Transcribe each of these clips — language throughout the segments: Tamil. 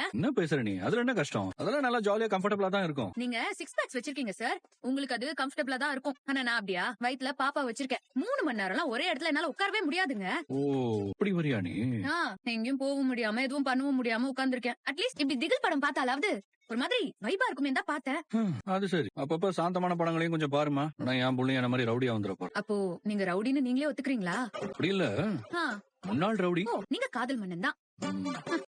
இருப்பேன். என்ன பேசுற நீ? அதுல என்ன கஷ்டம்? அதெல்லாம் நல்லா ஜாலியா கம்ஃபர்டபுளா தான் இருக்கும். நீங்க 6 பேக்ஸ் வச்சிருக்கீங்க சார். உங்களுக்கு அது கம்ஃபர்டபுளா தான் இருக்கும். ஆனா நான் அப்படியா? வயித்துல பாப்பா வச்சிருக்கேன். 3 மணி நேரம்லாம் ஒரே இடத்துல என்னால உட்காரவே முடியாதுங்க. ஓ, அப்படி வரியா நீ? எங்கேயும் போகவும் முடியாம எதுவும் பண்ணவும் முடியாம உட்கார்ந்திருக்கேன். அட்லீஸ்ட் இப்படி திகில் படம் பார்த்தாலாவது ஒரு மாதிரி வைபா இருக்குமே தான் பார்த்தேன். அது சரி. அப்பப்ப சாந்தமான படங்களையும் கொஞ்சம் பாருமா. ஆனா என் புள்ளையும் என்ன மாதிரி ரவுடியா வந்துட போற. அப்போ நீங்க ரவுடின்னு நீங்களே ஒத்துக்கிறீங்களா? அப்படி இல்ல, ஆ, முன்னாள் ரவுடி. ஓ, நீங்க காதல் மன்னன் தான்.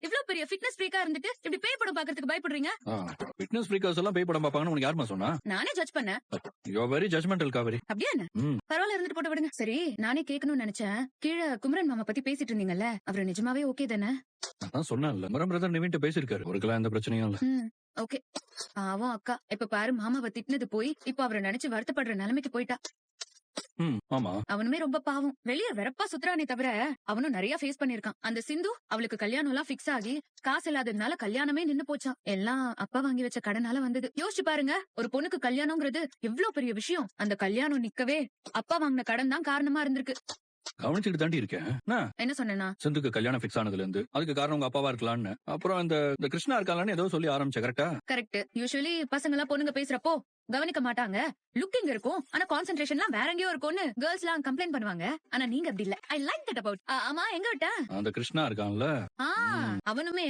இவ்ளோ பெரிய ஃபிட்னஸ் ஃப்ரீக்கா இருந்துட்டு இப்படி பேய் படம் பார்க்கிறதுக்கு பயப்படுறீங்க? ஃபிட்னஸ் ஃப்ரீக்கர்ஸ் எல்லாம் பேய் படம் பாப்பாங்கன்னு உனக்கு யாருமா சொன்னா? நானே ஜட்ஜ் பண்ணேன். You are very judgemental Kaveri. அப்படியா என்ன? பரவாயில்ல, இருந்துட்டு போட்டு விடுங்க. சரி, நானே கேட்கணும்னு நினைச்சேன். கீழே குமரன் மாமா பத்தி பேசிட்டு இருந்தீங்கல்ல, அவரு நிஜமாவே ஓகே தானே? அதான் சொன்னேன்ல, மரம் பிரதர் நிவின்ட்ட பேசிருக்காரு. ஒருக்கெல்லாம் எந்த பிரச்சனையும் இல்ல. ஓகே. பாவம் அக்கா, இப்ப பாரு மாமாவை திட்டினது போய் இப்ப அவரை நினைச்சு வருத்தப்படுற நிலைமைக்கு போயிட்டா. ஆமா. அவனுமே ரொம்ப பாவம். வெளிய வெறப்பா சுத்துறானே தவிர அவனும் நிறைய ஃபேஸ் பண்ணிருக்கான். அந்த சிந்து அவளுக்கு கல்யாணம் எல்லாம் பிக்ஸ் ஆகி காசு இல்லாததுனால கல்யாணமே நின்னு போச்சான். எல்லாம் அப்பா வாங்கி வச்ச கடனால வந்தது. யோசிச்சு பாருங்க, ஒரு பொண்ணுக்கு கல்யாணம்ங்கிறது எவ்வளவு பெரிய விஷயம். அந்த கல்யாணம் நிக்கவே அப்பா வாங்கின கடன் தான் காரணமா இருந்திருக்கு. கவனிச்சுட்டு தாண்டி இருக்கேன். என்ன சொன்னா? சிந்துக்கு கல்யாணம் பிக்ஸ் ஆனதுல இருந்து அதுக்கு காரணம் உங்க அப்பாவா இருக்கலாம்னு, அப்புறம் இந்த கிருஷ்ணா இருக்கான்னு ஏதோ சொல்லி ஆரம்பிச்ச. கரெக்டா? கரெக்ட். யூசுவலி பசங்க எல்லாம் பொண்ணுங்க பேசுறப்போ கவனிக்க மாட்டாங்க. லுக்கிங் இருக்கும், ஆனா கான்சென்ட்ரேஷன்லாம் வேற எங்கேயோ இருக்கும்னு கேர்ள்ஸ் எல்லாம் கம்ப்ளைண்ட் பண்ணுவாங்க. ஆனா நீங்க அப்படி இல்ல. I like that about. ஆமா, எங்க விட்ட? அந்த கிருஷ்ணா இருக்கான்ல, அவனுமே